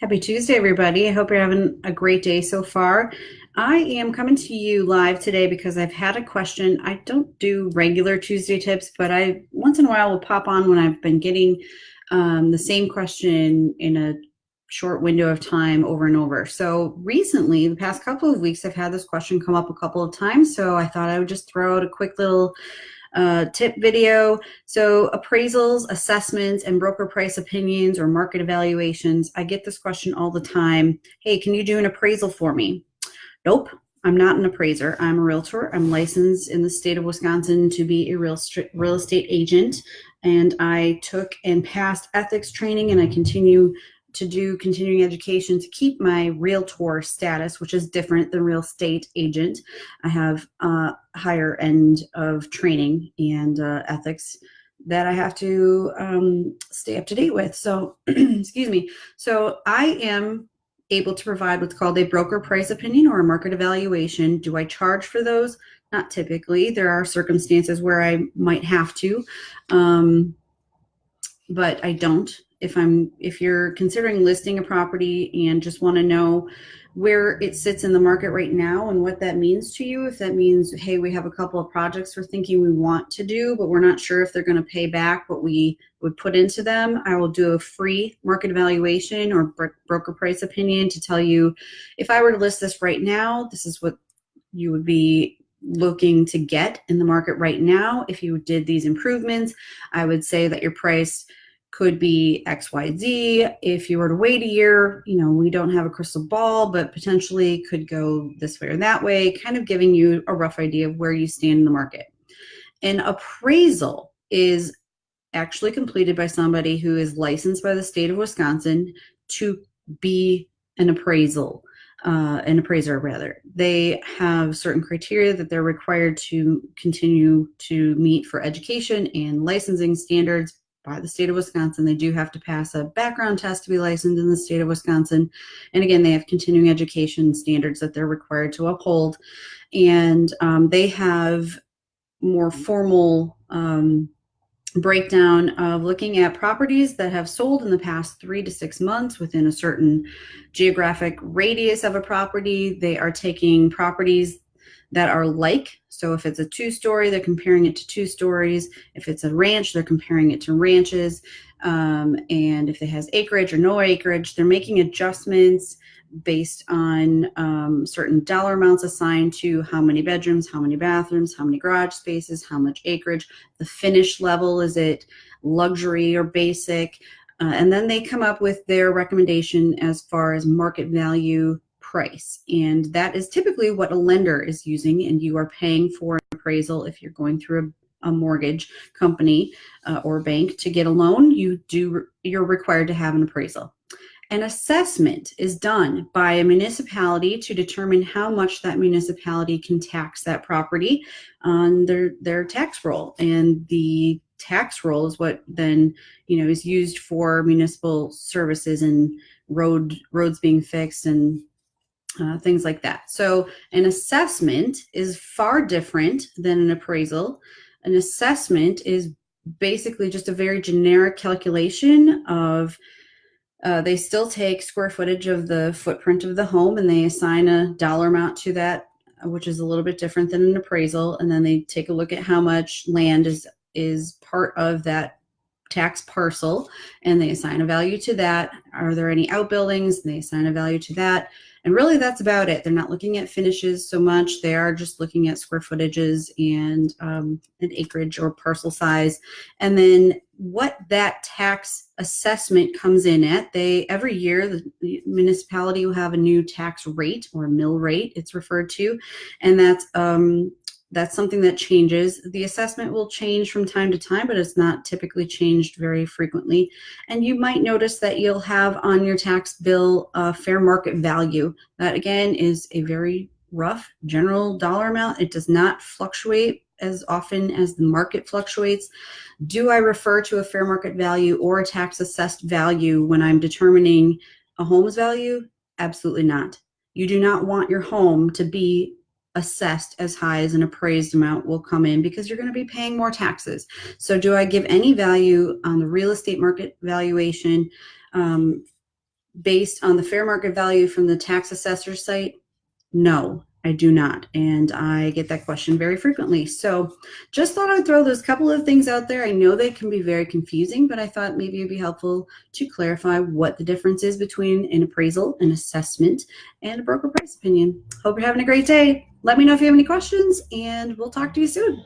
Happy Tuesday, everybody. I hope you're having a great day so far. I am coming to you live today because I've had a question. I don't do regular Tuesday tips, but I once in a while will pop on when I've been getting the same question in a short window of time over and over. So recently, the past couple of weeks, I've had this question come up a couple of times. So I thought I would just throw out a quick little tip video. So appraisals, assessments, and broker price opinions or market evaluations. I get this question all the time. Hey, can you do an appraisal for me? Nope, I'm not an appraiser. I'm a realtor. I'm licensed in the state of Wisconsin to be a real estate agent. And I took and passed ethics training, and I continue to do continuing education to keep my realtor status, which is different than real estate agent. I have a higher end of training and ethics that I have to stay up to date with. So, excuse me. So I am able to provide what's called a broker price opinion or a market evaluation. Do I charge for those? Not typically. There are circumstances where I might have to, but I don't. If you're considering listing a property and just want to know where it sits in the market right now and what that means to you, if that means, hey, we have a couple of projects we're thinking we want to do, but we're not sure if they're going to pay back what we would put into them, I will do a free market evaluation or broker price opinion to tell you, if I were to list this right now, this is what you would be looking to get in the market right now. If you did these improvements, I would say that your price could be XYZ. If you were to wait a year, we don't have a crystal ball, but potentially could go this way or that way, kind of giving you a rough idea of where you stand in the market. An appraisal is actually completed by somebody who is licensed by the state of Wisconsin to be an appraiser rather. They have certain criteria that they're required to continue to meet for education and licensing standards by the state of Wisconsin. They do have to pass a background test to be licensed in the state of Wisconsin. And again, they have continuing education standards that they're required to uphold. And they have more formal breakdown of looking at properties that have sold in the past 3 to 6 months within a certain geographic radius of a property. They are taking properties that are like, so if it's a 2-story, they're comparing it to 2 stories. If it's a ranch, they're comparing it to ranches. And if it has acreage or no acreage, they're making adjustments based on certain dollar amounts assigned to how many bedrooms, how many bathrooms, how many garage spaces, how much acreage, the finish level, is it luxury or basic? And then they come up with their recommendation as far as market value price. And that is typically what a lender is using, and you are paying for an appraisal if you're going through a mortgage company or bank to get a loan. You're required to have an appraisal. An assessment is done by a municipality to determine how much that municipality can tax that property on their tax roll. And the tax roll is what then is used for municipal services and roads being fixed and things like that. So an assessment is far different than an appraisal. An assessment is basically just a very generic calculation of they still take square footage of the footprint of the home, and they assign a dollar amount to that, which is a little bit different than an appraisal. And then they take a look at how much land is part of that tax parcel, and they assign a value to that. Are there any outbuildings? And they assign a value to that. And really, that's about it. They're not looking at finishes so much. They are just looking at square footages and an acreage or parcel size. And then what that tax assessment comes in at, every year the municipality will have a new tax rate, or mill rate it's referred to, and that's something that changes. The assessment will change from time to time, but it's not typically changed very frequently. And you might notice that you'll have on your tax bill a fair market value. That again is a very rough general dollar amount. It does not fluctuate as often as the market fluctuates. Do I refer to a fair market value or a tax assessed value when I'm determining a home's value? Absolutely not. You do not want your home to be assessed as high as an appraised amount will come in, because you're going to be paying more taxes. So do I give any value on the real estate market valuation? based on the fair market value from the tax assessor site? No, I do not. And I get that question very frequently. So just thought I'd throw those couple of things out there. I know they can be very confusing, but I thought maybe it'd be helpful to clarify what the difference is between an appraisal, an assessment, and a broker price opinion. Hope you're having a great day. Let me know if you have any questions, and we'll talk to you soon.